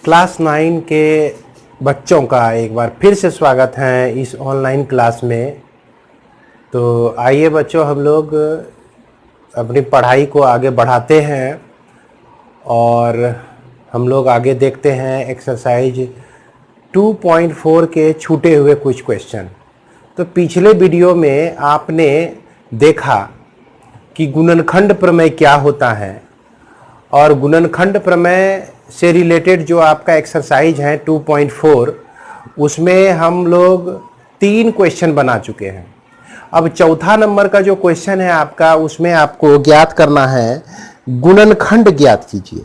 Class 9 के बच्चों का एक बार फिर से स्वागत है इस ऑनलाइन क्लास में। तो आइए बच्चों, हम लोग अपनी पढ़ाई को आगे बढ़ाते हैं और हम लोग आगे देखते हैं एक्सरसाइज 2.4 के छूटे हुए कुछ क्वेश्चन। तो पिछले वीडियो में आपने देखा कि गुणनखंड प्रमेय क्या होता है और गुणनखंड प्रमेय से रिलेटेड जो आपका एक्सरसाइज है 2.4 उसमें हम लोग 3 क्वेश्चन बना चुके हैं। अब चौथा नंबर का जो क्वेश्चन है आपका, उसमें आपको ज्ञात करना है गुणनखंड ज्ञात कीजिए।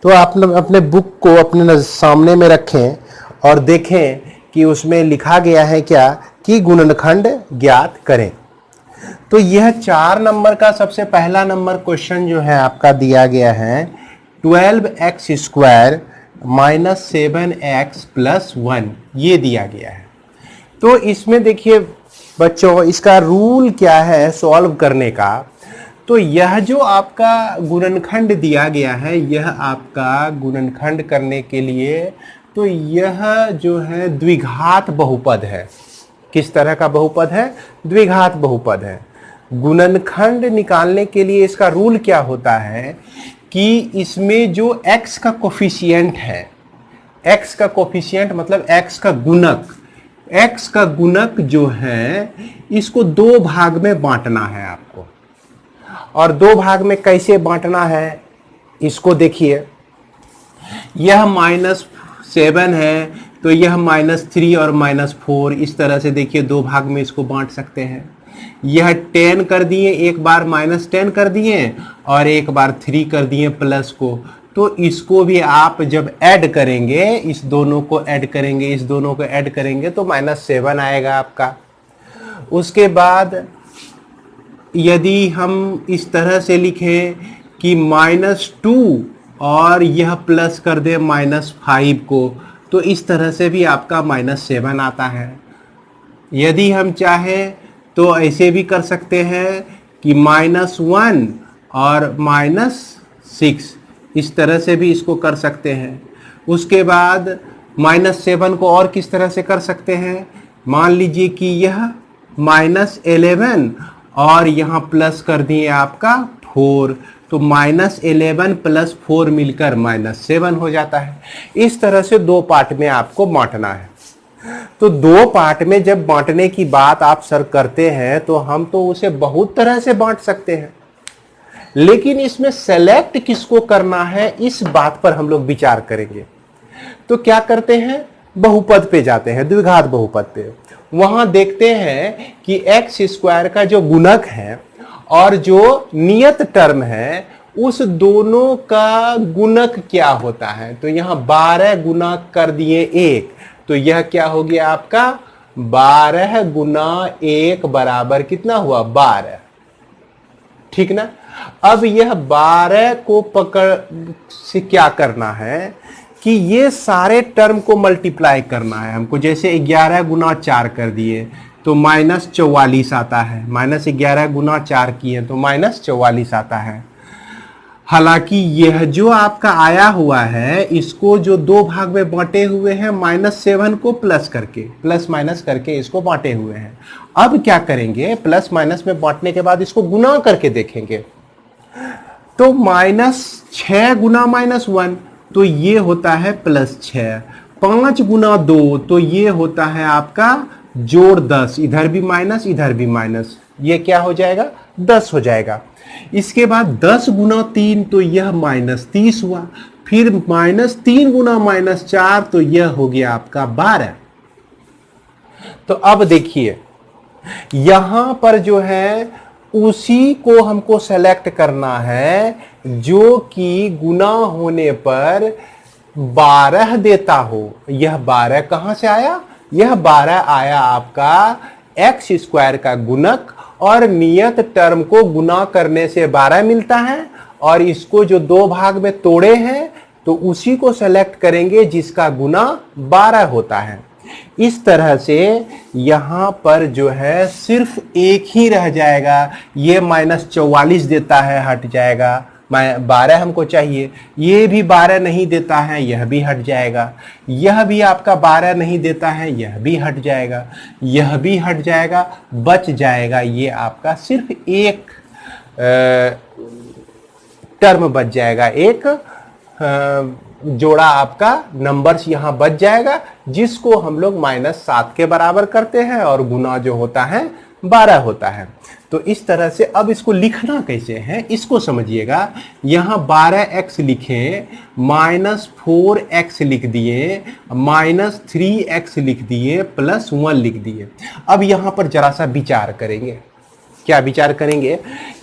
तो आप अपने बुक को अपने सामने में रखें और देखें कि उसमें लिखा गया है क्या कि गुणनखंड ज्ञात करें। तो यह 4 नंबर का सबसे पहला नंबर क्वेश्चन जो है आपका दिया गया है 12x² - 7x + 1, ये दिया गया है। तो इसमें देखिए बच्चों, इसका रूल क्या है सॉल्व करने का। तो यह जो आपका गुणनखंड दिया गया है, यह आपका गुणनखंड करने के लिए तो यह जो है द्विघात बहुपद है। किस तरह का बहुपद है? द्विघात बहुपद है। गुणनखंड निकालने के लिए इसका रूल क्या होता है कि इसमें जो x का कोफिशिएंट है, x का कोफिशिएंट मतलब x का गुणक, x का गुणक जो है इसको 2 भाग में बांटना है आपको। और 2 भाग में कैसे बांटना है इसको देखिए। यह -7 है तो यह -3 और -4, इस तरह से देखिए 2 भाग में इसको बांट सकते हैं। यह 10 कर दिए, एक बार -10 कर दिए और एक बार 3 कर दिए प्लस को। तो इसको भी आप जब ऐड करेंगे, इस दोनों को ऐड करेंगे, इस दोनों को ऐड करेंगे तो -7 आएगा आपका। उसके बाद यदि हम इस तरह से लिखें कि -2 और यह प्लस कर दे -5 को, तो इस तरह से भी आपका -7 आता है। यदि हम चाहें तो ऐसे भी कर सकते हैं कि -1 और -6, इस तरह से भी इसको कर सकते हैं। उसके बाद -7 को और किस तरह से कर सकते हैं, मान लीजिए कि यह -11 और यहाँ प्लस कर दिए आपका 4, तो -11 + 4 मिलकर -7 हो जाता है। इस तरह से 2 पार्ट में आपको बांटना है। तो 2 पार्ट में जब बांटने की बात आप सर करते हैं तो हम तो उसे बहुत तरह से बांट सकते हैं, लेकिन इसमें सेलेक्ट किसको करना है इस बात पर हम लोग विचार करेंगे। तो क्या करते हैं, बहुपद पे जाते हैं, द्विघात बहुपद पे। वहां देखते हैं कि x² का जो गुणक है और जो नियत टर्म है उस दोनों का गुणक क्या होता है। तो यहां 12 गुना कर दिए 1, तो यह क्या हो गया आपका 12 गुना 1 बराबर कितना हुआ 12, ठीक ना। अब यह 12 को पकड़ से क्या करना है कि ये सारे टर्म को मल्टीप्लाई करना है हमको। जैसे 11 गुना 4 कर दिए तो -44 आता है, -11 गुना 4 किए तो -44 आता है। हालांकि यह जो आपका आया हुआ है इसको जो 2 भाग में बांटे हुए हैं -7 को प्लस करके, प्लस माइनस करके इसको बांटे हुए हैं। अब क्या करेंगे, प्लस माइनस में बांटने के बाद इसको गुना करके देखेंगे। तो -6 गुना -1 तो ये होता है +6, 5 गुना 2 तो ये होता है आपका जोड़ 10, इधर भी माइनस इधर भी माइनस, ये क्या हो जाएगा 10 हो जाएगा। इसके बाद 10 गुना 3 तो यह -30 हुआ, फिर -3 गुना -4 तो यह हो गया आपका 12। तो अब देखिए यहां पर जो है उसी को हमको सेलेक्ट करना है जो कि गुना होने पर 12 देता हो। यह 12 कहां से आया, यह 12 आया आपका x² का गुणक, और नियत टर्म को गुना करने से 12 मिलता है और इसको जो 2 भाग में तोड़े हैं तो उसी को सेलेक्ट करेंगे जिसका गुना 12 होता है। इस तरह से यहां पर जो है सिर्फ एक ही रह जाएगा, ये -44 देता है हट जाएगा, 12 हमको चाहिए, ये भी 12 नहीं देता है, यह भी हट जाएगा, यह भी आपका 12 नहीं देता है, यह भी हट जाएगा, यह भी हट जाएगा, बच जाएगा ये आपका सिर्फ एक टर्म बच जाएगा, एक जोड़ा आपका नंबर्स यहां बच जाएगा, जिसको हम लोग -7 के बराबर करते हैं और गुना जो होता है 12 होता है। तो इस तरह से अब इसको लिखना कैसे है इसको समझिएगा। यहां 12x लिखे, -4x लिख दिए, -3x लिख दिए, +1 लिख दिए। अब यहां पर जरा सा विचार करेंगे। क्या विचार करेंगे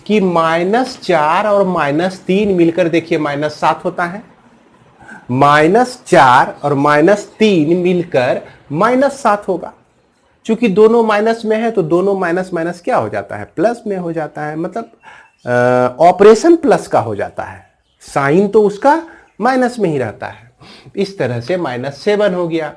कि -4 और -3 मिलकर देखिए -7 होता है, -4 और -3 मिलकर -7 होगा। चूंकि दोनों माइनस में है तो दोनों माइनस माइनस क्या हो जाता है, प्लस में हो जाता है, मतलब ऑपरेशन प्लस का हो जाता है, साइन तो उसका माइनस में ही रहता है। इस तरह से -7 हो गया।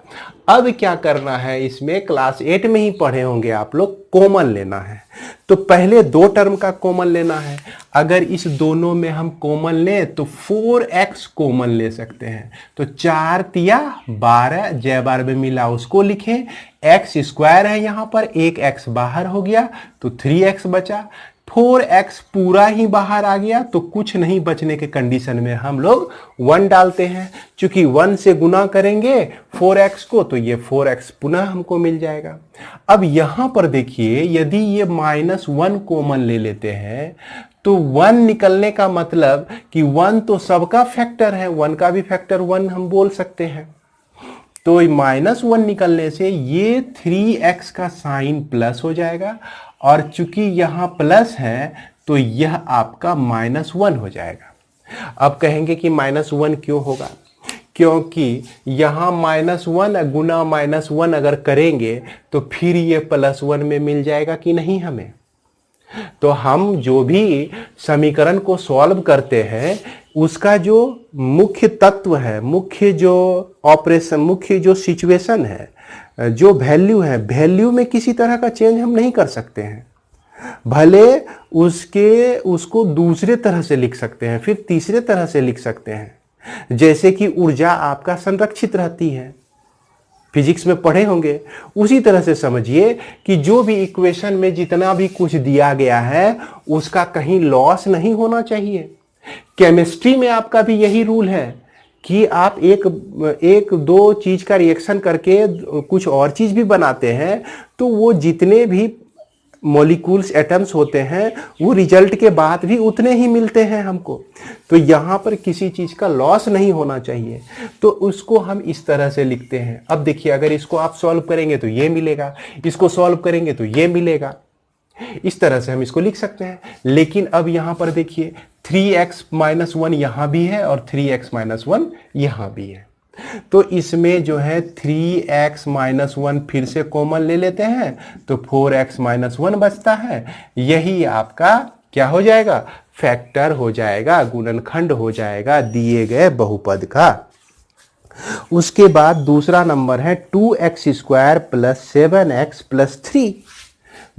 अब क्या करना है, इसमें क्लास 8 में ही पढ़े होंगे आप लोग, कॉमन लेना है। तो पहले दो टर्म का कॉमन लेना है। अगर इस दोनों में हम कॉमन लें तो 4x कॉमन ले सकते हैं। तो 4 तिया 12, जय बार में मिला उसको लिखें, x स्क्वायर है यहां पर, एक x बाहर हो गया तो 3x बचा, 4x पूरा ही बाहर आ गया तो कुछ नहीं बचने के कंडीशन में हम लोग 1 डालते हैं। चूंकि 1 से गुना करेंगे 4x को तो ये 4x पुनः हमको मिल जाएगा। अब यहां पर देखिए, यदि ये -1 कॉमन ले लेते हैं तो 1 निकलने का मतलब कि 1 तो सबका फैक्टर है, 1 का भी फैक्टर 1 हम बोल सकते हैं। तो -1 निकलने से ये 3x का साइन प्लस हो जाएगा, और चूंकि यहां प्लस है तो यह आपका -1 हो जाएगा। अब कहेंगे कि -1 क्यों होगा, क्योंकि यहां -1 गुना -1 अगर करेंगे तो फिर ये +1 में मिल जाएगा कि नहीं हमें। तो हम जो भी समीकरण को सॉल्व करते हैं उसका जो मुख्य तत्व है, मुख्य जो ऑपरेशन, मुख्य जो सिचुएशन है, जो वैल्यू है, वैल्यू में किसी तरह का चेंज हम नहीं कर सकते हैं। भले उसको दूसरे तरह से लिख सकते हैं, फिर तीसरे तरह से लिख सकते हैं। जैसे कि ऊर्जा आपका संरक्षित रहती है, फिजिक्स में पढ़े होंगे, उसी तरह से समझिए कि जो भी इक्वेशन में जितना भी कुछ दिया गया है उसका कहीं लॉस नहीं होना चाहिए। केमिस्ट्री में आपका भी यही रूल है कि आप एक दो चीज का रिएक्शन करके कुछ और चीज भी बनाते हैं तो वो जितने भी मॉलिक्यूल्स, एटम्स होते हैं वो रिजल्ट के बाद भी उतने ही मिलते हैं हमको। तो यहाँ पर किसी चीज का लॉस नहीं होना चाहिए, तो उसको हम इस तरह से लिखते हैं। अब देखिए, अगर इसको आप सॉल्व करेंगे तो ये मिलेगा, इसको सॉल्व करेंगे तो ये मिलेगा, इस तरह से हम इसको लिख सकते हैं। लेकिन अब यहां पर देखिए 3x - 1 यहां भी है और 3x - 1 यहां भी है, तो इसमें जो है 3x - 1 फिर से कॉमन ले लेते हैं तो 4x - 1 बचता है। यही आपका क्या हो जाएगा, फैक्टर हो जाएगा, गुणनखंड हो जाएगा दिए गए बहुपद का। उसके बाद दूसरा नंबर है 2x² + 7x + 3।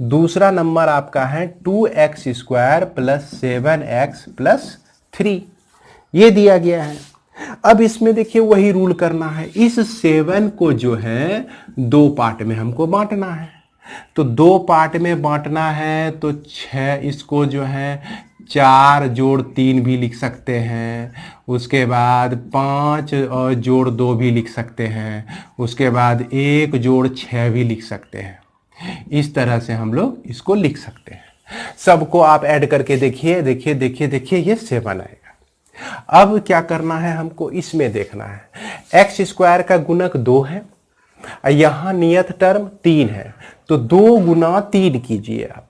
दूसरा नंबर आपका है 2x² + 7x + 3, ये दिया गया है। अब इसमें देखिए वही रूल करना है। इस 7 को जो है 2 पार्ट में हमको बांटना है, तो 2 पार्ट में बांटना है तो 6, इसको जो है 4 जोड़ 3 भी लिख सकते हैं, उसके बाद 5 और जोड़ 2 भी लिख सकते हैं, उसके बाद 1 जोड़ 6 भी लिख सकते हैं। इस तरह से हम लोग इसको लिख सकते हैं। सबको आप ऐड करके देखिए, देखिए देखिए देखिए, ये 7 आएगा। अब क्या करना है हमको, इसमें देखना है x² का गुणक 2 है, यहां नियत टर्म 3 है, तो 2 गुना 3 कीजिए आप,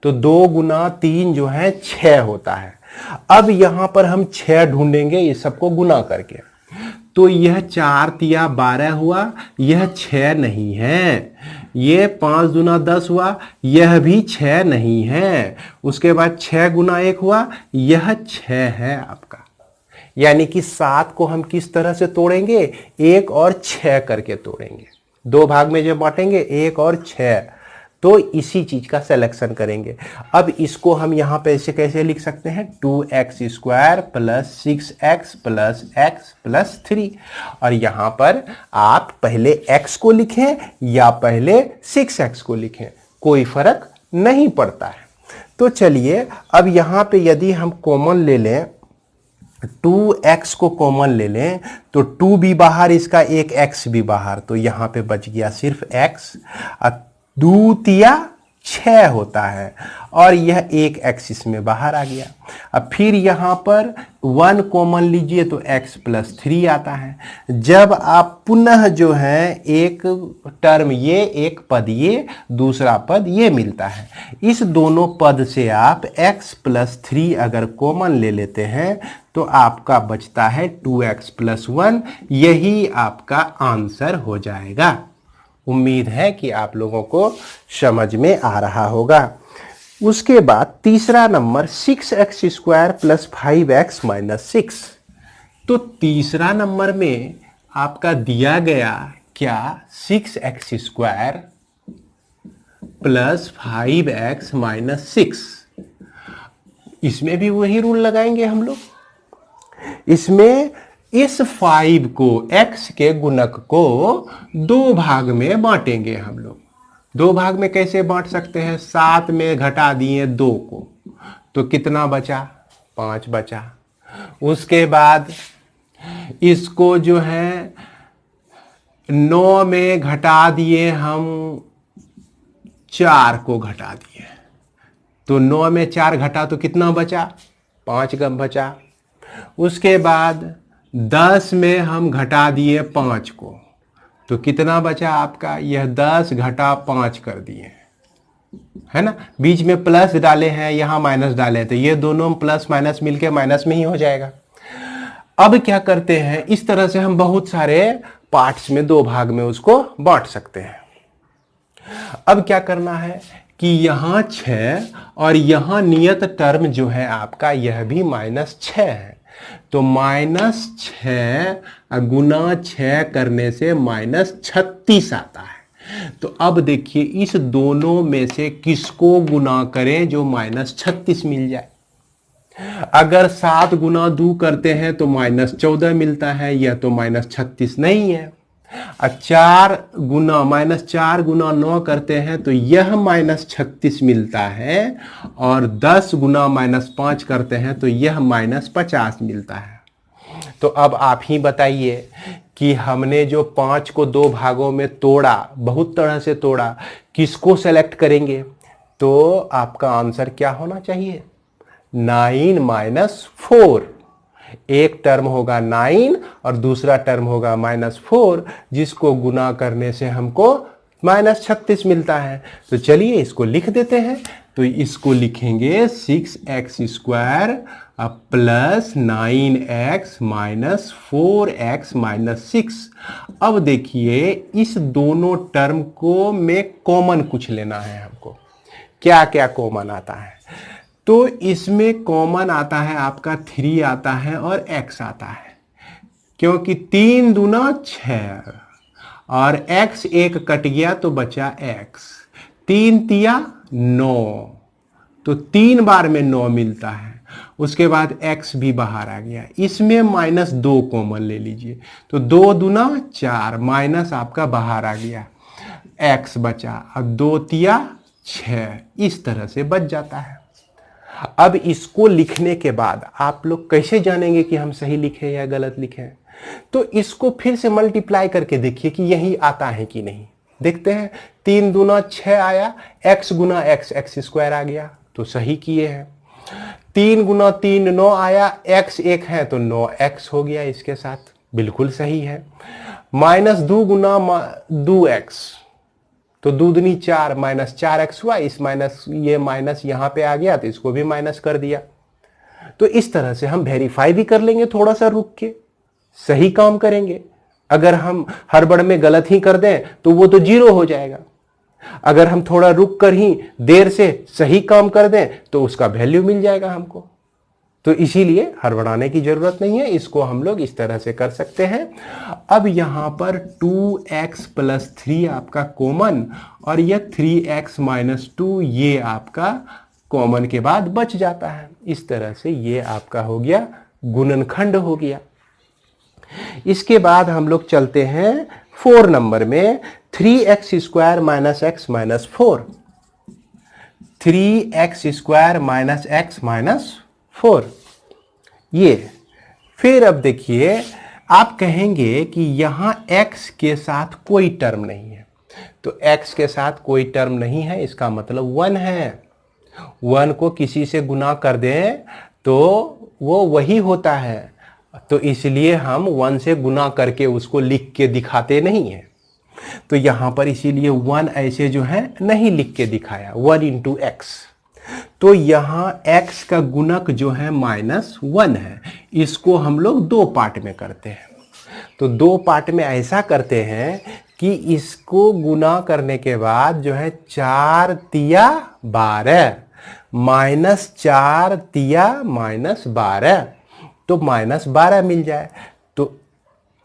तो 2 गुना 3 जो है 6 होता है। अब यहां पर हम 6 ढूंढेंगे ये सबको गुना करके, तो यह 4 तिया 12 हुआ, यह 6 नहीं है। ये 5 दूना 10 हुआ, यह भी 6 नहीं है। उसके बाद 6 गुना 1 हुआ, यह 6 है आपका। यानी कि 7 को हम किस तरह से तोड़ेंगे, 1 और 6 करके तोड़ेंगे। 2 भाग में जब बांटेंगे 1 और 6, तो इसी चीज का सिलेक्शन करेंगे। अब इसको हम यहां पे ऐसे कैसे लिख सकते हैं, 2x² plus 6x plus x plus 3। और यहां पर आप पहले x को लिखें या पहले 6x को लिखें, कोई फर्क नहीं पड़ता है। तो चलिए अब यहां पे यदि हम कॉमन ले लें, 2x को कॉमन ले लें तो 2 भी बाहर, इसका एक x भी बाहर, तो यहां पे बच गया सिर्फ x। 2 तिया 6 होता है और यह एक x इसमें बाहर आ गया। अब फिर यहां पर 1 कॉमन लीजिए तो x प्लस 3 आता है। जब आप पुनः जो है एक टर्म ये, एक पद ये, दूसरा पद ये मिलता है, इस दोनों पद से आप x प्लस 3 अगर कॉमन ले लेते हैं तो आपका बचता है 2x प्लस 1। यही आपका आंसर हो जाएगा। उम्मीद है कि आप लोगों को समझ में आ रहा होगा। उसके बाद तीसरा number 6x² plus 5x minus 6। तो तीसरा नंबर में आपका दिया गया क्या, 6x² प्लस 5x माइनस 6। इसमें भी वही रूल लगाएंगे हम लोग। इसमें इस 5 को, x के गुणक को 2 भाग में बांटेंगे हम लोग। 2 भाग में कैसे बांट सकते हैं, 7 में घटा दिए 2 को तो कितना बचा, 5 बचा। उसके बाद इसको जो है 9 में घटा दिए हम 4 को घटा दिए, तो 9 में 4 घटा तो कितना बचा, 5 कम बचा। उसके बाद 10 में हम घटा दिए 5 को तो कितना बचा आपका, यह 10 घटा 5 कर दिए, है ना। बीच में प्लस डाले हैं, यहां माइनस डाले हैं, तो ये दोनों प्लस माइनस मिलके माइनस में ही हो जाएगा। अब क्या करते हैं, इस तरह से हम बहुत सारे पार्ट्स में 2 भाग में उसको बांट सकते हैं। अब क्या करना है कि यहां 6 और यहां नियत टर्म जो है आपका, यह भी -6 है, तो -6 गुना 6 करने से -36 आता है। तो अब देखिए इस दोनों में से किसको गुना करें जो -36 मिल जाए। अगर 7 गुना 2 करते हैं तो -14 मिलता है, यह तो -36 नहीं है। 4 गुना -4 गुना 9 करते हैं तो यह -36 मिलता है, और 10 गुना -5 करते हैं तो यह -50 मिलता है। तो अब आप ही बताइए कि हमने जो 5 को 2 भागों में तोड़ा, बहुत तरह से तोड़ा, किसको सेलेक्ट करेंगे, तो आपका आंसर क्या होना चाहिए, 9 - 4। एक टर्म होगा 9 और दूसरा टर्म होगा -4, जिसको गुना करने से हमको -36 मिलता है। तो चलिए इसको लिख देते हैं। तो इसको लिखेंगे 6x² plus 9x minus 4x minus 6। अब देखिए इस दोनों टर्म को में कॉमन कुछ लेना है हमको। क्या क्या कॉमन आता है, तो इसमें कॉमन आता है आपका 3 आता है और x आता है, क्योंकि 3 दूना 6 और x एक कट गया तो बचा x। 3 तिया 9, तो 3 बार में 9 मिलता है। उसके बाद x भी बाहर आ गया, इसमें -2 कॉमन ले लीजिए, तो 2 दूना 4, माइनस आपका बाहर आ गया, x बचा, अब 2 तिया 6, इस तरह से बच जाता है। अब इसको लिखने के बाद आप लोग कैसे जानेंगे कि हम सही लिखे या गलत लिखे, तो इसको फिर से मल्टीप्लाई करके देखिए कि यही आता है कि नहीं। देखते हैं, 3 दूना 6 आया, x गुना x, x² आ गया, तो सही किए हैं। 3 गुना 3 9 आया, x 1 है तो 9x हो गया, इसके साथ बिल्कुल सही है। -2 गुना 2x, तो 2 दूनी 4, -4x हुआ, इस माइनस ये माइनस यहां पे आ गया तो इसको भी माइनस कर दिया। तो इस तरह से हम वेरीफाई भी कर लेंगे, थोड़ा सा रुक के सही काम करेंगे। अगर हम हड़बड़ में गलत ही कर दें तो वो तो 0 हो जाएगा। अगर हम थोड़ा रुक कर ही देर से सही काम कर दें तो उसका वैल्यू मिल जाएगा हमको। तो इसीलिए हड़बड़ाने की जरूरत नहीं है, इसको हम लोग इस तरह से कर सकते हैं। अब यहाँ पर 2x प्लस 3 आपका कॉमन, और यह 3x माइनस 2 ये आपका कॉमन के बाद बच जाता है। इस तरह से ये आपका हो गया गुणनखंड हो गया। इसके बाद हम लोग चलते हैं 4 नंबर में, 3x square minus x minus 4, 3x square minus x minus 4। ये फिर अब देखिए, आप कहेंगे कि यहां x के साथ कोई टर्म नहीं है, तो x के साथ कोई टर्म नहीं है इसका मतलब 1 है। 1 को किसी से गुना कर दें तो वो वही होता है, तो इसलिए हम 1 से गुना करके उसको लिख के दिखाते नहीं हैं। तो यहां पर इसीलिए 1 ऐसे जो है नहीं लिख के दिखाया, 1 इंटू एक्स। तो यहां x का गुणक जो है -1 है, इसको हम लोग 2 पार्ट में करते हैं। तो 2 पार्ट में ऐसा करते हैं कि इसको गुना करने के बाद जो है 4 तिया 12 माइनस 4 तिया माइनस 12, तो -12 मिल जाए। तो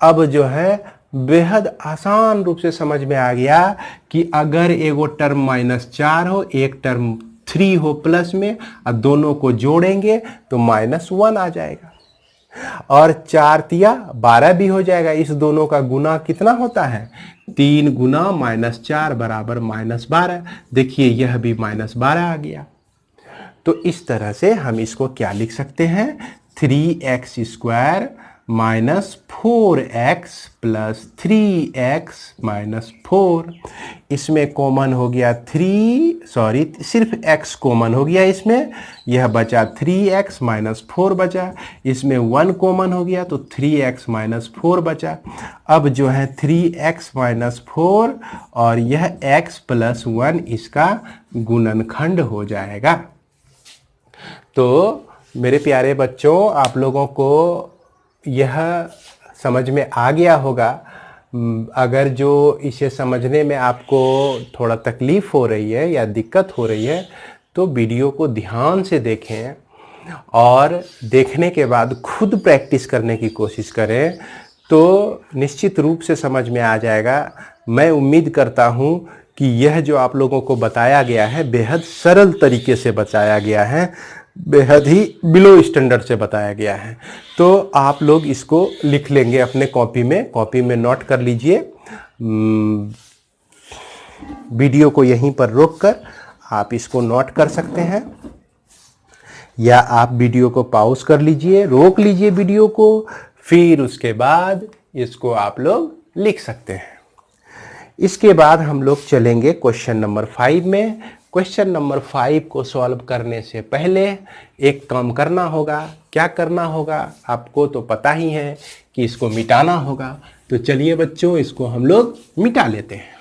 अब जो है बेहद आसान रूप से समझ में आ गया कि अगर एगो टर्म -4 हो, एक टर्म 3 हो प्लस में, और दोनों को जोड़ेंगे तो -1 आ जाएगा, और 4 तिया 12 भी हो जाएगा। इस दोनों का गुना कितना होता है, 3 गुना -4 बराबर -12। देखिए यह भी -12 आ गया। तो इस तरह से हम इसको क्या लिख सकते हैं, 3x square minus 4x plus 3x minus 4। इसमें कॉमन हो गया सिर्फ x कॉमन हो गया, इसमें यह बचा 3x माइनस 4 बचा। इसमें 1 कॉमन हो गया तो 3x माइनस 4 बचा। अब जो है 3x माइनस 4 और यह x प्लस 1 इसका गुणनखंड हो जाएगा। तो मेरे प्यारे बच्चों, आप लोगों को यह समझ में आ गया होगा। अगर जो इसे समझने में आपको थोड़ा तकलीफ हो रही है या दिक्कत हो रही है तो वीडियो को ध्यान से देखें और देखने के बाद खुद प्रैक्टिस करने की कोशिश करें, तो निश्चित रूप से समझ में आ जाएगा। मैं उम्मीद करता हूँ कि यह जो आप लोगों को बताया गया है बेहद सरल तरीके से बताया गया है, बेहद ही बिलो स्टैंडर्ड से बताया गया है। तो आप लोग इसको लिख लेंगे अपने कॉपी में नोट कर लीजिए। वीडियो को यहीं पर रोककर आप इसको नोट कर सकते हैं, या आप वीडियो को पॉज कर लीजिए, रोक लीजिए वीडियो को, फिर उसके बाद इसको आप लोग लिख सकते हैं। इसके बाद हम लोग चलेंगे क्वेश्चन नंबर 5 में। क्वेश्चन नंबर 5 को सॉल्व करने से पहले एक काम करना होगा। क्या करना होगा आपको तो पता ही है कि इसको मिटाना होगा। तो चलिए बच्चों, इसको हम लोग मिटा लेते हैं।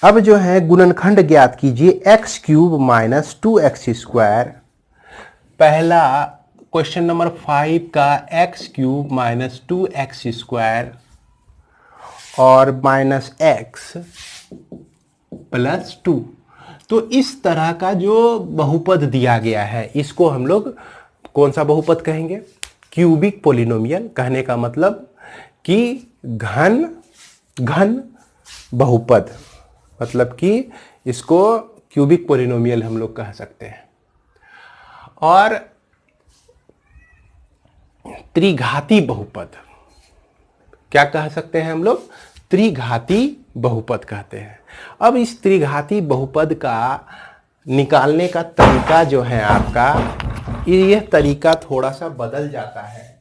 अब जो है गुणनखंड ज्ञात कीजिए, x cube minus 2x square. पहला क्वेश्चन नंबर 5 का x cube minus 2x square और माइनस एक्स प्लस 2। तो इस तरह का जो बहुपद दिया गया है इसको हम लोग कौन सा बहुपद कहेंगे, क्यूबिक पोलिनोमियल। कहने का मतलब कि घन बहुपद, मतलब कि इसको क्यूबिक पोलिनोमियल हम लोग कह सकते हैं। और त्रिघाती बहुपद क्या कह सकते हैं हम लोग, त्रिघाती बहुपद कहते हैं। अब इस त्रिघाती बहुपद का निकालने का तरीका जो है आपका, यह तरीका थोड़ा सा बदल जाता है।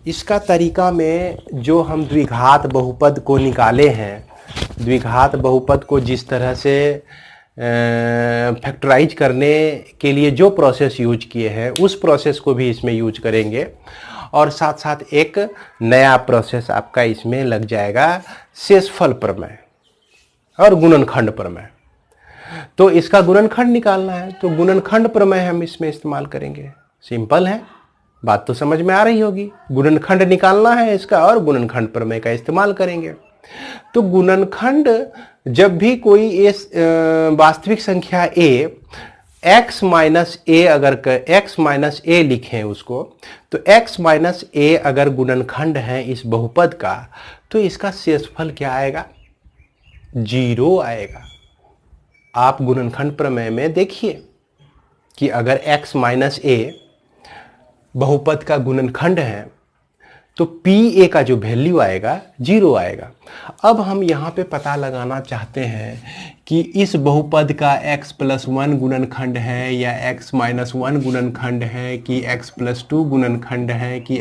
इसका तरीका में जो हम द्विघात बहुपद को निकाले हैं, द्विघात बहुपद को जिस तरह से फैक्टराइज करने के लिए जो प्रोसेस यूज किए हैं उस प्रोसेस को भी इसमें यूज करेंगे। और साथ साथ एक नया प्रोसेस आपका इसमें लग जाएगा, शेषफल प्रमेय और गुणनखंड प्रमेय। तो इसका गुणनखंड निकालना है तो गुणनखंड प्रमेय हम इसमें इस्तेमाल करेंगे। सिंपल है, बात तो समझ में आ रही होगी। गुणनखंड निकालना है इसका और गुणनखंड प्रमेय का इस्तेमाल करेंगे। तो गुणनखंड, जब भी कोई वास्तविक संख्या a x माइनस ए, अगर x माइनस ए लिखें उसको, तो x माइनस ए अगर गुणनखंड है इस बहुपद का, तो इसका शेषफल क्या आएगा? 0 आएगा। आप गुणनखंड प्रमेय में देखिए कि अगर x माइनस ए बहुपद का गुणनखंड है तो pa का जो वैल्यू आएगा 0 आएगा। अब हम यहाँ पे पता लगाना चाहते हैं कि इस बहुपद का x प्लस 1 गुणनखंड है या x माइनस 1 गुणनखंड है कि x प्लस 2 गुणनखंड है कि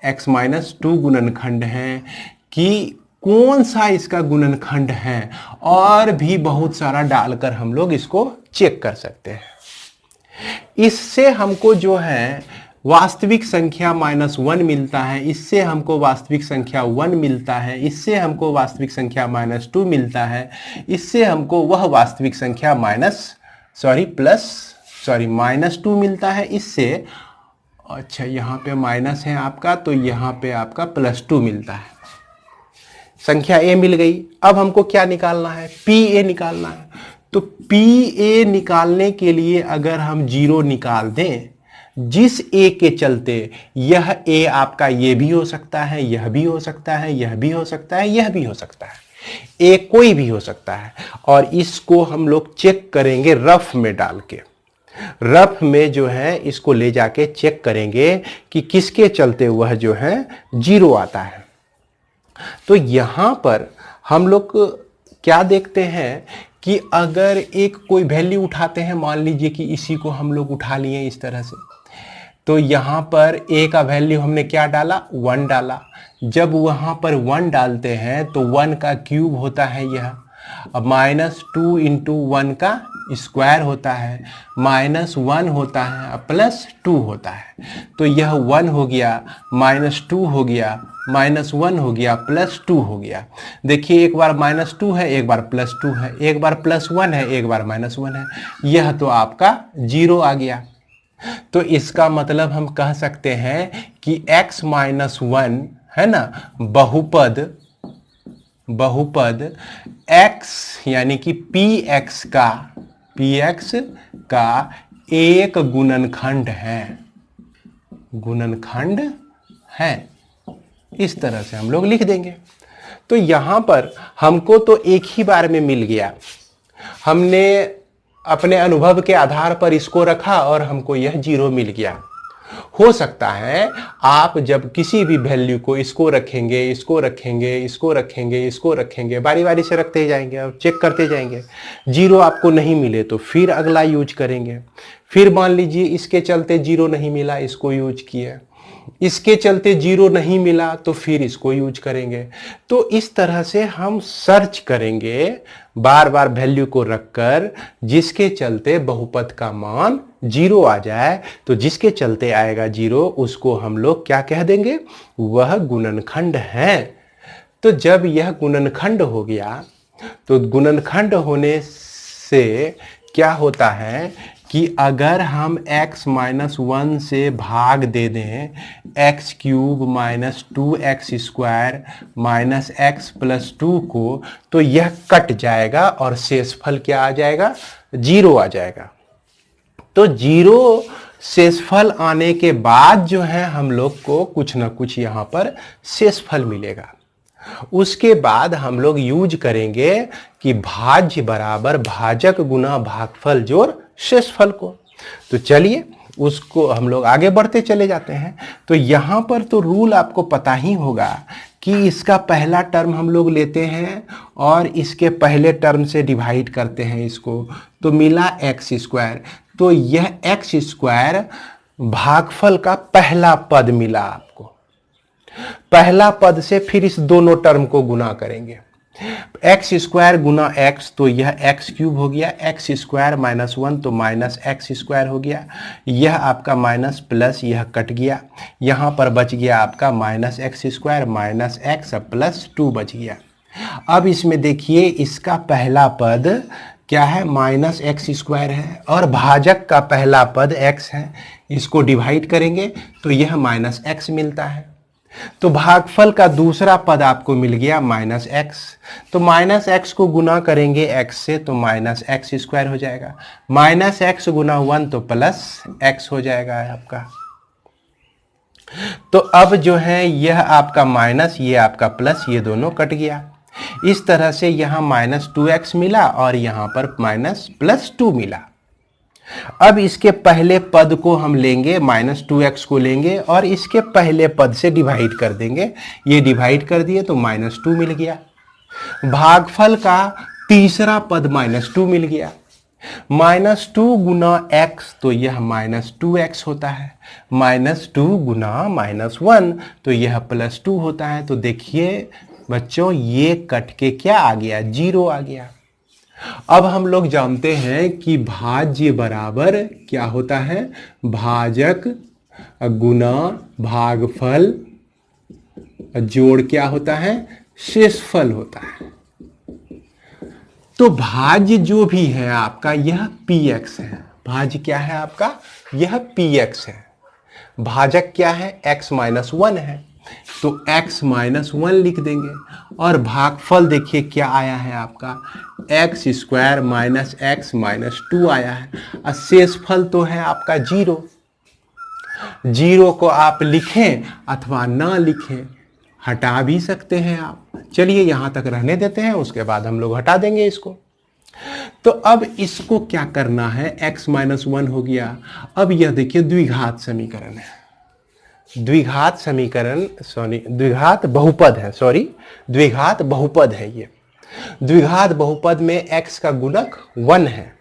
x माइनस 2 गुणनखंड है, कि कौन सा इसका गुणनखंड है, और भी बहुत सारा डालकर हम लोग इसको चेक कर सकते हैं। इससे हमको जो है वास्तविक संख्या -1 मिलता है, इससे हमको वास्तविक संख्या 1 मिलता है, इससे हमको वास्तविक संख्या -2 मिलता है, इससे हमको वह वास्तविक संख्या -2 मिलता है। इससे, अच्छा यहाँ पे माइनस है आपका, तो यहाँ पे आपका +2 मिलता है। संख्या a मिल गई। अब हमको क्या निकालना है? pa निकालना है। तो pa निकालने के लिए अगर हम 0 निकाल दें, जिस a के चलते यह a आपका ये भी हो सकता है, यह भी हो सकता है, यह भी हो सकता है, यह भी हो सकता है, a कोई भी हो सकता है, और इसको हम लोग चेक करेंगे रफ में डाल के। रफ में जो है इसको ले जाके चेक करेंगे कि किसके चलते वह जो है 0 आता है। तो यहां पर हम लोग क्या देखते हैं कि अगर एक कोई वैल्यू उठाते हैं, मान लीजिए कि इसी को हम लोग उठा लिए इस तरह से, तो यहाँ पर a का वैल्यू हमने क्या डाला? 1 डाला। जब वहाँ पर 1 डालते हैं तो 1 का क्यूब होता है यह, अब -2 इंटू 1 का स्क्वायर होता है, -1 होता है, +2 होता है। तो यह 1 हो गया, -2 हो गया, -1 हो गया, +2 हो गया। देखिए, एक बार -2 है, एक बार +2 है, एक बार +1 है, एक बार -1 है। यह तो आपका 0 आ गया। तो इसका मतलब हम कह सकते हैं कि x माइनस 1 है ना, बहुपद x यानी कि px का एक गुणनखंड है। इस तरह से हम लोग लिख देंगे। तो यहां पर हमको तो एक ही बार में मिल गया, हमने अपने अनुभव के आधार पर इसको रखा और हमको यह 0 मिल गया। हो सकता है आप जब किसी भी वैल्यू को इसको रखेंगे, इसको रखेंगे, इसको रखेंगे, इसको रखेंगे, बारी बारी से रखते जाएंगे और चेक करते जाएंगे, 0 आपको नहीं मिले तो फिर अगला यूज करेंगे। फिर मान लीजिए इसके चलते 0 नहीं मिला, इसको यूज किए, इसके चलते 0 नहीं मिला तो फिर इसको यूज करेंगे। तो इस तरह से हम सर्च करेंगे बार बार वैल्यू को रखकर, जिसके चलते बहुपद का मान 0 आ जाए, तो जिसके चलते आएगा 0 उसको हम लोग क्या कह देंगे? वह गुणनखंड है। तो जब यह गुणनखंड हो गया, तो गुणनखंड होने से क्या होता है कि अगर हम x माइनस 1 से भाग दे दें x cube minus 2x square minus x plus 2 को, तो यह कट जाएगा और शेषफल क्या आ जाएगा? 0 आ जाएगा। तो 0 शेषफल आने के बाद जो है हम लोग को कुछ ना कुछ यहाँ पर शेषफल मिलेगा। उसके बाद हम लोग यूज करेंगे कि भाज्य बराबर भाजक गुना भागफल जोड़ शेषफल को। तो चलिए उसको हम लोग आगे बढ़ते चले जाते हैं। तो यहाँ पर तो रूल आपको पता ही होगा कि इसका पहला टर्म हम लोग लेते हैं और इसके पहले टर्म से डिवाइड करते हैं इसको, तो मिला x स्क्वायर। तो यह x स्क्वायर भागफल का पहला पद मिला आपको। पहला पद से फिर इस दोनों टर्म को गुना करेंगे, एक्स स्क्वायर गुना एक्स, तो यह एक्स क्यूब हो गया। एक्स स्क्वायर माइनस 1 तो माइनस एक्स स्क्वायर हो गया। यह आपका माइनस प्लस यह कट गया, यहाँ पर बच गया आपका minus x square minus x plus 2 बच गया। अब इसमें देखिए इसका पहला पद क्या है, माइनस एक्स स्क्वायर है, और भाजक का पहला पद एक्स है। इसको डिवाइड करेंगे तो यह माइनस एक्स मिलता है। तो भागफल का दूसरा पद आपको मिल गया माइनस एक्स। तो माइनस एक्स को गुना करेंगे एक्स से तो माइनस एक्स स्क्वायर हो जाएगा। माइनस एक्स गुना 1 तो प्लस एक्स हो जाएगा आपका। तो अब जो है यह आपका माइनस, ये आपका प्लस, ये दोनों कट गया। इस तरह से यहाँ माइनस 2x मिला और यहाँ पर माइनस प्लस 2 मिला। अब इसके पहले पद को हम लेंगे, माइनस 2x को लेंगे और इसके पहले पद से डिवाइड कर देंगे। ये डिवाइड कर दिए तो माइनस 2 मिल गया। भागफल का तीसरा पद माइनस 2 मिल गया। माइनस 2 गुना x तो यह माइनस 2x होता है। माइनस 2 गुना माइनस 1 तो यह प्लस 2 होता है। तो देखिए बच्चों ये कट के क्या आ गया, 0 आ गया। अब हम लोग जानते हैं कि भाज्य बराबर क्या होता है, भाजक गुना भागफल जोड़ क्या होता है, शेषफल होता है। तो भाज्य जो भी है आपका यह px है। भाज्य क्या है आपका, यह px है। भाजक क्या है, x माइनस 1 है, तो x माइनस 1 लिख देंगे। और भागफल देखिए क्या आया है आपका, x square minus x minus 2 आया है। और शेषफल तो है आपका 0। 0 को आप लिखें अथवा ना लिखें, हटा भी सकते हैं आप। चलिए यहां तक रहने देते हैं, उसके बाद हम लोग हटा देंगे इसको। तो अब इसको क्या करना है, x माइनस 1 हो गया। अब यह देखिए द्विघात समीकरण है, द्विघात समीकरण, द्विघात बहुपद है, द्विघात बहुपद है। ये द्विघात बहुपद में x का गुणक 1 है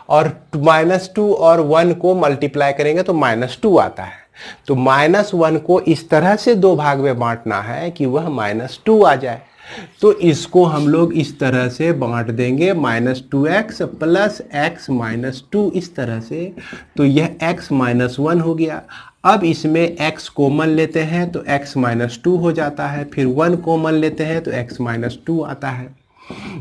और -2 और 1 को मल्टीप्लाई करेंगे तो -2 आता है। तो -1 को इस तरह से 2 भाग में बांटना है कि वह -2 आ जाए। तो इसको हम लोग इस तरह से बांट देंगे, -2x प्लस x माइनस 2 इस तरह से। तो यह x माइनस 1 हो गया। अब इसमें x कॉमन लेते हैं तो x माइनस 2 हो जाता है, फिर 1 कॉमन लेते हैं तो x माइनस 2 आता है।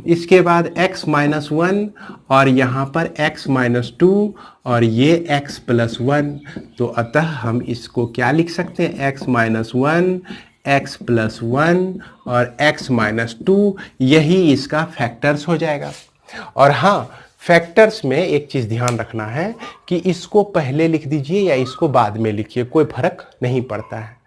इसके बाद x माइनस 1 और यहाँ पर x माइनस 2 और ये x प्लस 1। तो अतः हम इसको क्या लिख सकते हैं, x माइनस 1 x प्लस 1 और x माइनस 2, यही इसका फैक्टर्स हो जाएगा। और हाँ, फैक्टर्स में एक चीज़ ध्यान रखना है कि इसको पहले लिख दीजिए या इसको बाद में लिखिए, कोई फर्क नहीं पड़ता है।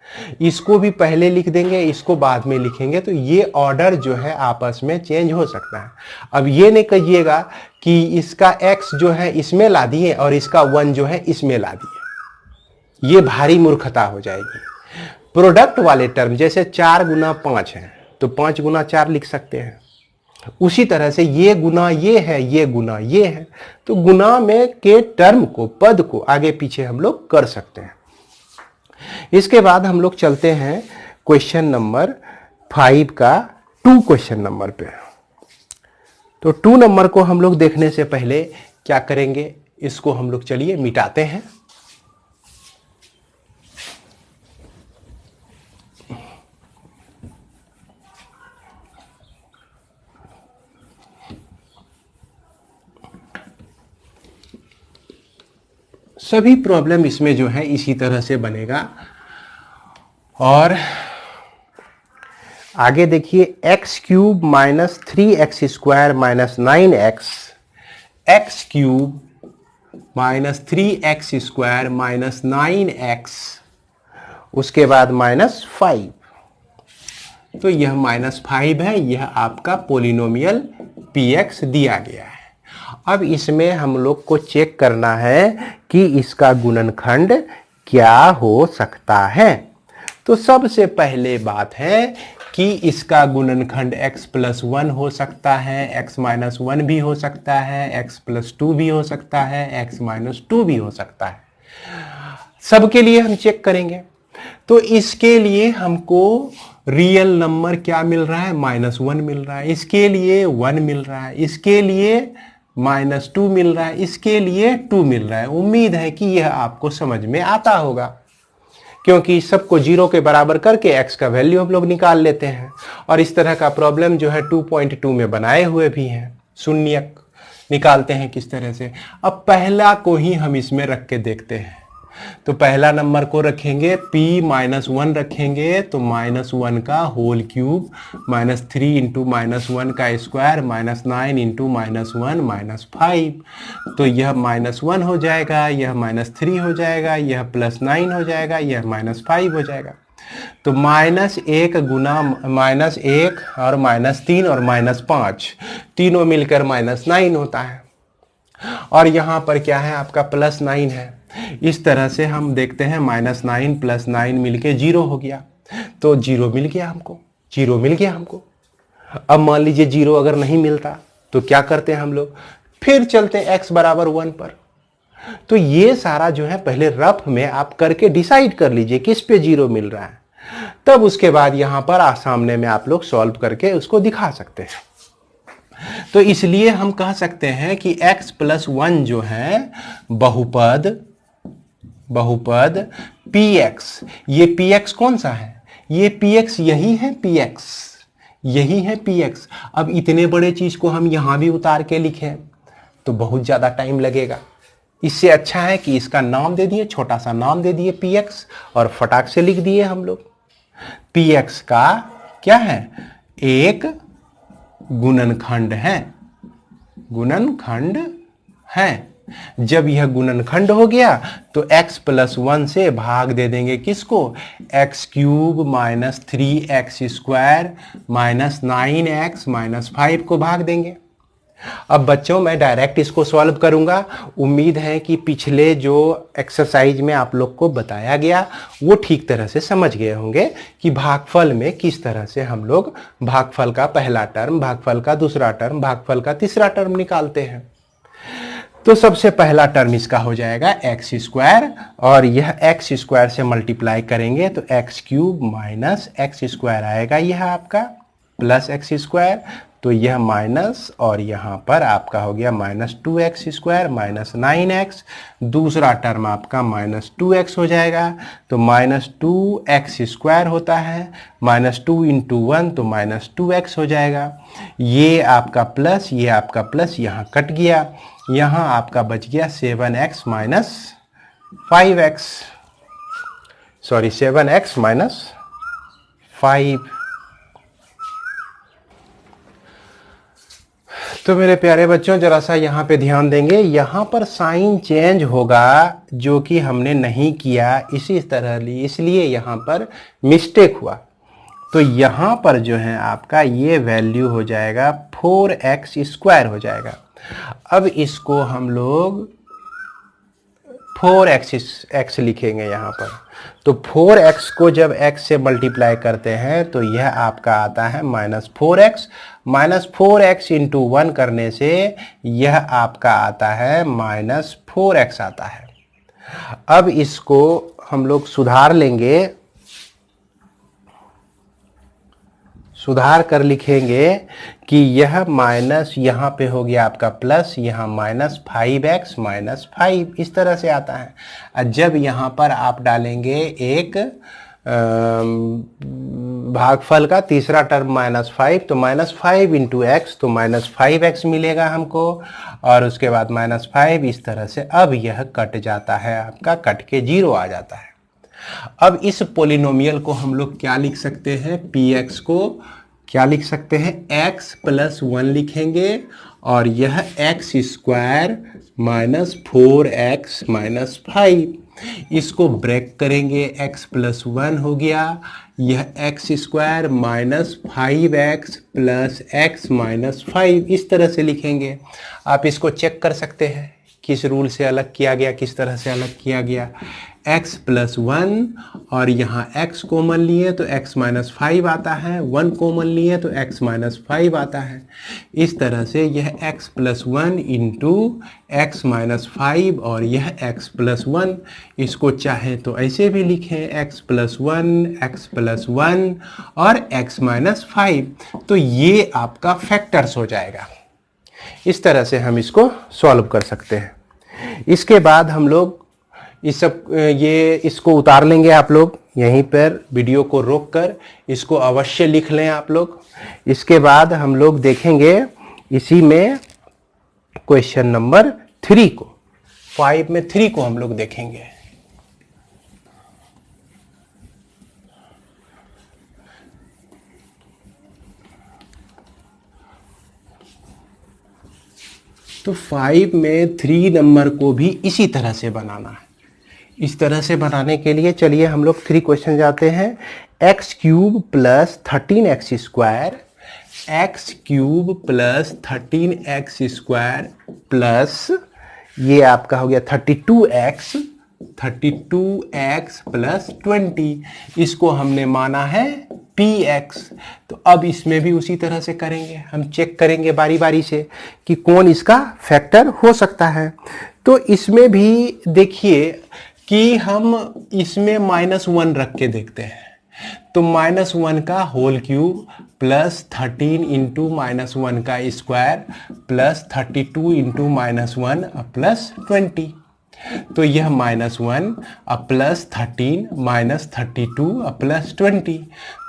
इसको भी पहले लिख देंगे, इसको बाद में लिखेंगे, तो ये ऑर्डर जो है आपस में चेंज हो सकता है। अब ये नहीं कहिएगा कि इसका x जो है इसमें ला दिए और इसका 1 जो है इसमें ला दिए, ये भारी मूर्खता हो जाएगी। प्रोडक्ट वाले टर्म जैसे 4 गुना 5 है तो 5 गुना 4 लिख सकते हैं। उसी तरह से ये गुना ये है, ये गुना ये है, तो गुना में के टर्म को, पद को आगे पीछे हम लोग कर सकते हैं। इसके बाद हम लोग चलते हैं क्वेश्चन नंबर 5 का 2 क्वेश्चन नंबर पे। तो 2 नंबर को हम लोग देखने से पहले क्या करेंगे, इसको हम लोग चलिए मिटाते हैं। सभी प्रॉब्लम इसमें जो है इसी तरह से बनेगा। और आगे देखिए, x cube minus 3x square minus 9x, x cube minus 3x square minus 9x, उसके बाद -5। तो यह -5 है, यह आपका पोलिनोमियल px दिया गया है। अब इसमें हम लोग को चेक करना है कि इसका गुणनखंड क्या हो सकता है। तो सबसे पहले बात है कि इसका गुणनखंड x प्लस 1 हो सकता है, x माइनस 1 भी हो सकता है, x प्लस 2 भी हो सकता है, x माइनस 2 भी हो सकता है। सबके लिए हम चेक करेंगे। तो इसके लिए हमको रियल नंबर क्या मिल रहा है, -1 मिल रहा है, इसके लिए 1 मिल रहा है, इसके लिए -2 मिल रहा है, इसके लिए 2 मिल रहा है। उम्मीद है कि यह आपको समझ में आता होगा, क्योंकि सबको 0 के बराबर करके x का वैल्यू हम लोग निकाल लेते हैं। और इस तरह का प्रॉब्लम जो है 2.2 में बनाए हुए भी हैं। शून्यक निकालते हैं किस तरह से। अब पहला को ही हम इसमें रख के देखते हैं। तो पहला नंबर को रखेंगे p-1 रखेंगे, तो -1 का होल क्यूब, -3 इंटू -1 का स्क्वायर, -9 इंटू -1 -5। तो यह -1 हो जाएगा, यह -3 हो जाएगा, यह +9 हो जाएगा, यह -5 हो जाएगा। तो -1 गुना -1 और -3 और -5 तीनों मिलकर -9 होता है। और यहाँ पर क्या है, आपका +9 है। इस तरह से हम देखते हैं -9 + 9 मिलके 0 हो गया। तो 0 मिल गया हमको, 0 मिल गया हमको। अब मान लीजिए 0 अगर नहीं मिलता तो क्या करते हैं हम लोग, फिर चलते हैं x बराबर 1 पर। तो ये सारा जो है पहले रफ में आप करके डिसाइड कर लीजिए किस पे 0 मिल रहा है, तब उसके बाद यहां पर सामने में आप लोग सॉल्व करके उसको दिखा सकते हैं। तो इसलिए हम कह सकते हैं कि x + 1 जो है बहुपद px। ये px कौन सा है, ये px यही है, px यही है px। अब इतने बड़े चीज को हम यहां भी उतार के लिखें तो बहुत ज्यादा टाइम लगेगा। इससे अच्छा है कि इसका नाम दे दिए, छोटा सा नाम दे दिए px, और फटाक से लिख दिए हम लोग। px का क्या है, एक गुणनखंड है, गुणनखंड है। जब यह गुणनखंड हो गया तो x + 1 से भाग दे देंगे किसको, x³ - 3x² - 9x - 5 को भाग देंगे। अब बच्चों मैं डायरेक्ट इसको सॉल्व करूंगा। उम्मीद है कि पिछले जो एक्सरसाइज में आप लोग को बताया गया वो ठीक तरह से समझ गए होंगे कि भागफल में किस तरह से हम लोग भागफल का पहला टर्म, भागफल का दूसरा टर्म, भागफल का तीसरा टर्म निकालते हैं। तो सबसे पहला टर्म इसका हो जाएगा x², और यह x² से मल्टीप्लाई करेंगे तो x³ - x² आएगा, यह आपका प्लस x²। तो यह माइनस, और यहाँ पर आपका हो गया -2x² - 9x। दूसरा टर्म आपका -2x हो जाएगा, तो -2x² होता है, -2 इंटू 1 तो -2x हो जाएगा। ये आपका प्लस, ये आपका प्लस यहाँ कट गया, यहाँ आपका बच गया 7x - 5x, सॉरी 7x - 5। तो मेरे प्यारे बच्चों जरा सा यहाँ पे ध्यान देंगे, यहाँ पर साइन चेंज होगा जो कि हमने नहीं किया, इसी तरह इसलिए यहाँ पर मिस्टेक हुआ। तो यहाँ पर जो है आपका ये वैल्यू हो जाएगा 4x² हो जाएगा। अब इसको हम लोग 4x लिखेंगे यहाँ पर। तो 4x को जब x से मल्टीप्लाई करते हैं तो यह आपका आता है -4x, -4x इंटू 1 करने से यह आपका आता है -4x आता है। अब इसको हम लोग सुधार लेंगे, सुधार कर लिखेंगे कि यह माइनस यहाँ पे हो गया आपका प्लस, यहाँ -5x - 5 इस तरह से आता है। और जब यहाँ पर आप डालेंगे एक भागफल का तीसरा टर्म -5, तो -5 इंटू x तो -5x मिलेगा हमको, और उसके बाद -5 इस तरह से। अब यह कट जाता है, आपका कट के 0 आ जाता है। अब इस पोलिनोमियल को हम लोग क्या लिख सकते हैं, px को क्या लिख सकते हैं, x + 1 लिखेंगे, और यह x² - 4x - 5, इसको ब्रेक करेंगे, x + 1 हो गया, यह x² - 5x + x - 5 इस तरह से लिखेंगे। आप इसको चेक कर सकते हैं किस रूल से अलग किया गया, किस तरह से अलग किया गया। x प्लस 1 और यहाँ x कॉमन लिए तो x माइनस 5 आता है, 1 कॉमन लिए तो x माइनस 5 आता है। इस तरह से यह x plus 1 into x minus 5 और यह x प्लस 1, इसको चाहे तो ऐसे भी लिखें x प्लस 1, x प्लस 1 और x माइनस 5। तो ये आपका फैक्टर्स हो जाएगा। इस तरह से हम इसको सॉल्व कर सकते हैं। इसके बाद हम लोग इसको उतार लेंगे। आप लोग यहीं पर वीडियो को रोककर इसको अवश्य लिख लें आप लोग। इसके बाद हम लोग देखेंगे इसी में क्वेश्चन नंबर 3 को, 5 में 3 को हम लोग देखेंगे। तो 5 में 3 नंबर को भी इसी तरह से बनाना है। इस तरह से बनाने के लिए चलिए हम लोग 3 क्वेश्चन जाते हैं। X cube plus 13x square, x cube plus 13x square plus ये आपका हो गया 32x प्लस 20, इसको हमने माना है px। तो अब इसमें भी उसी तरह से करेंगे, हम चेक करेंगे बारी बारी से कि कौन इसका फैक्टर हो सकता है। तो इसमें भी देखिए कि हम इसमें -1 रख के देखते हैं। तो -1 का होल क्यूब प्लस 13 इंटू -1 का स्क्वायर प्लस 32 इंटू -1 प्लस 20। तो यह -1 प्लस 13 माइनस 32 प्लस 20।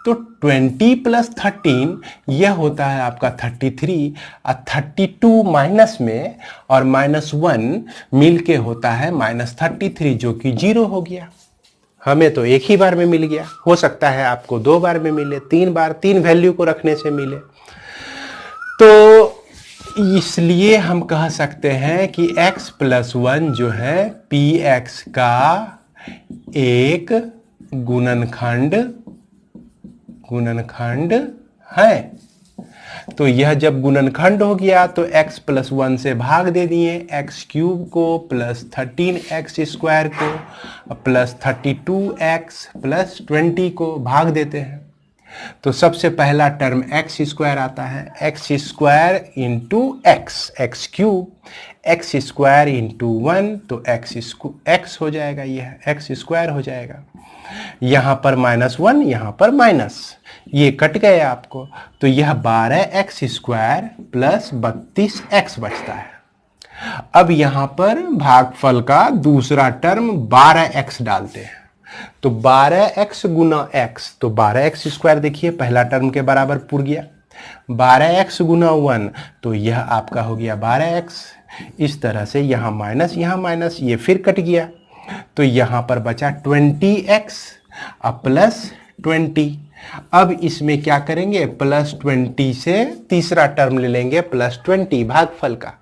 तो 20 प्लस 13 यह होता है आपका 33 और 32 माइनस में और -1 मिल के होता है -33, जो कि 0 हो गया। हमें तो एक ही बार में मिल गया, हो सकता है आपको 2 बार में मिले, 3 बार, 3 वैल्यू को रखने से मिले। तो इसलिए हम कह सकते हैं कि x प्लस 1 जो है px का एक गुणनखंड है। तो यह जब गुणनखंड हो गया तो x प्लस 1 से भाग दे दिए, x क्यूब को प्लस 13x स्क्वायर को प्लस 32x प्लस 20 को भाग देते हैं। तो सबसे पहला टर्म एक्स स्क्वायर आता है, x square into x cube, x square into 1 तो एक्स हो जाएगा, यह एक्स स्क्वायर हो जाएगा। यहाँ पर -1, यहाँ पर माइनस, ये कट गए आपको। तो यह 12x स्क्वायर प्लस 32x बचता है। अब यहाँ पर भागफल का दूसरा टर्म 12x डालते हैं। तो 12x गुना x, तो 12x स्क्वायर देखिए पहला टर्म के बराबर पुर गया। 12x गुना 1 तो यह आपका हो गया 12x। इस तरह से यहाँ माइनस ये फिर कट गया। तो यहाँ पर बचा 20x प्लस 20। अब इसमें क्या करेंगे, प्लस 20 से तीसरा टर्म ले लेंगे प्लस 20 भागफल का।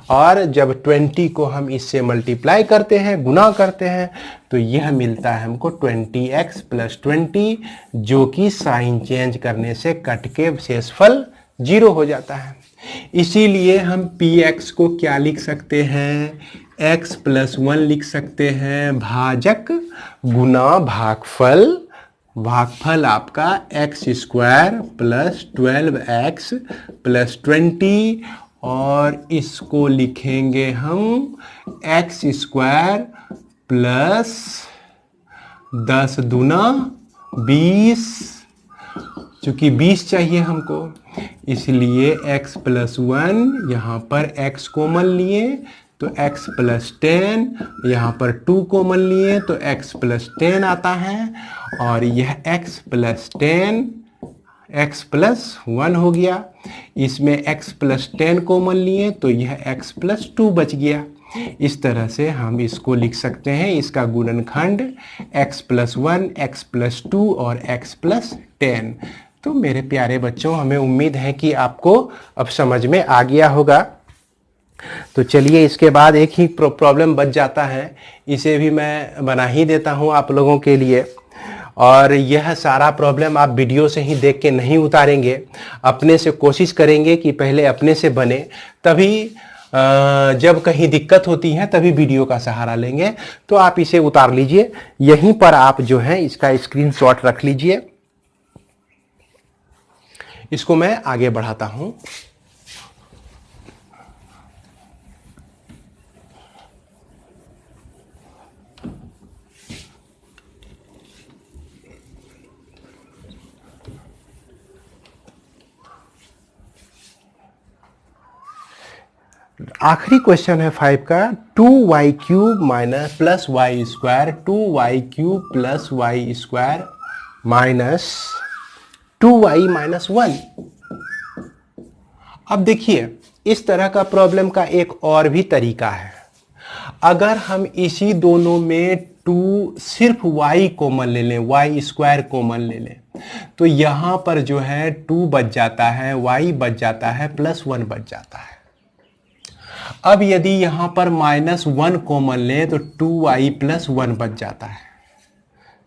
और जब 20 को हम इससे मल्टीप्लाई करते हैं, गुना करते हैं, तो यह मिलता है हमको 20x प्लस 20, जो कि साइन चेंज करने से कट के शेषफल 0 हो जाता है। इसीलिए हम px को क्या लिख सकते हैं, x प्लस 1 लिख सकते हैं भाजक गुना भागफल। भागफल आपका x square plus 12x plus 20, और इसको लिखेंगे हम x स्क्वायर प्लस 10 दूना 20, चूंकि 20 चाहिए हमको, इसलिए x प्लस 1, यहाँ पर x कॉमन लिए तो x प्लस 10, यहाँ पर 2 कॉमन लिए तो x प्लस 10 आता है, और यह x प्लस 10 x प्लस 1 हो गया। इसमें x प्लस 10 कॉमन लिए तो यह x प्लस 2 बच गया। इस तरह से हम इसको लिख सकते हैं, इसका गुणनखंड x प्लस 1, x प्लस 2 और x प्लस 10। तो मेरे प्यारे बच्चों, हमें उम्मीद है कि आपको अब समझ में आ गया होगा। तो चलिए, इसके बाद एक ही प्रॉब्लम बच जाता है, इसे भी मैं बना ही देता हूँ आप लोगों के लिए। और यह सारा प्रॉब्लम आप वीडियो से ही देख के नहीं उतारेंगे, अपने से कोशिश करेंगे कि पहले अपने से बने, तभी जब कहीं दिक्कत होती है तभी वीडियो का सहारा लेंगे। तो आप इसे उतार लीजिए, यहीं पर आप जो है इसका स्क्रीनशॉट रख लीजिए। इसको मैं आगे बढ़ाता हूं। आखिरी क्वेश्चन है 5 का, 2y cube minus plus y square, 2y cube plus y square minus 2y minus 1। अब देखिए, इस तरह का प्रॉब्लम का एक और भी तरीका है। अगर हम इसी दोनों में 2 सिर्फ y कॉमन ले लें, वाई स्क्वायर कॉमन ले लें, तो यहां पर जो है 2 बच जाता है, y बच जाता है, प्लस 1 बच जाता है। अब यदि यहां पर -1 कॉमन लें तो 2y प्लस 1 बच जाता है।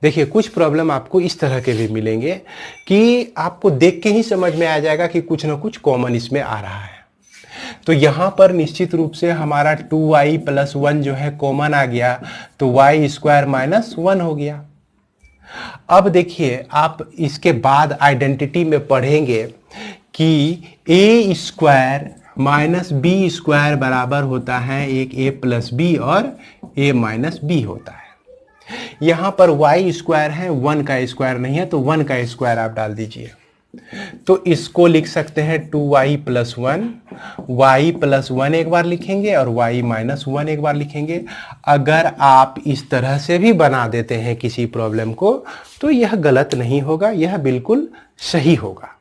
देखिए, कुछ प्रॉब्लम आपको इस तरह के भी मिलेंगे कि आपको देख के ही समझ में आ जाएगा कि कुछ ना कुछ कॉमन इसमें आ रहा है। तो यहां पर निश्चित रूप से हमारा 2y प्लस 1 जो है कॉमन आ गया, तो y स्क्वायर माइनस 1 हो गया। अब देखिए, आप इसके बाद आइडेंटिटी में पढ़ेंगे कि a square minus b square बराबर होता है एक a प्लस बी और a माइनस बी होता है। यहां पर y स्क्वायर है, 1 का स्क्वायर नहीं है, तो 1 का स्क्वायर आप डाल दीजिए। तो इसको लिख सकते हैं 2y प्लस 1, y प्लस 1 एक बार लिखेंगे और y माइनस 1 एक बार लिखेंगे। अगर आप इस तरह से भी बना देते हैं किसी प्रॉब्लम को तो यह गलत नहीं होगा, यह बिल्कुल सही होगा।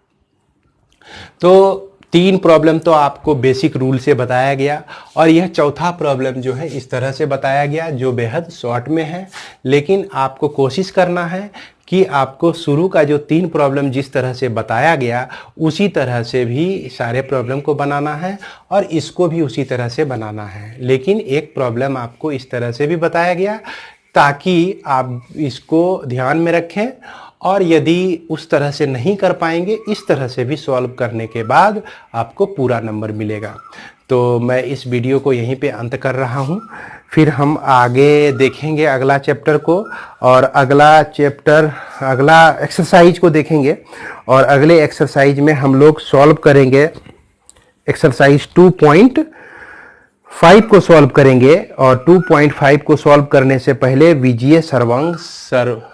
तो 3 प्रॉब्लम तो आपको बेसिक रूल से बताया गया, और यह चौथा प्रॉब्लम जो है इस तरह से बताया गया जो बेहद शॉर्ट में है। लेकिन आपको कोशिश करना है कि आपको शुरू का जो 3 प्रॉब्लम जिस तरह से बताया गया उसी तरह से भी सारे प्रॉब्लम को बनाना है और इसको भी उसी तरह से बनाना है। लेकिन एक प्रॉब्लम आपको इस तरह से भी बताया गया ताकि आप इसको ध्यान में रखें, और यदि उस तरह से नहीं कर पाएंगे, इस तरह से भी सॉल्व करने के बाद आपको पूरा नंबर मिलेगा। तो मैं इस वीडियो को यहीं पे अंत कर रहा हूं, फिर हम आगे देखेंगे अगला चैप्टर को, और अगला चैप्टर अगला एक्सरसाइज को देखेंगे, और अगले एक्सरसाइज में हम लोग सॉल्व करेंगे एक्सरसाइज 2.5 को सॉल्व करेंगे। और 2.5 को सॉल्व करने से पहले विजीय सर्वांग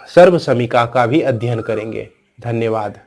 सर्व समीका का भी अध्ययन करेंगे। धन्यवाद।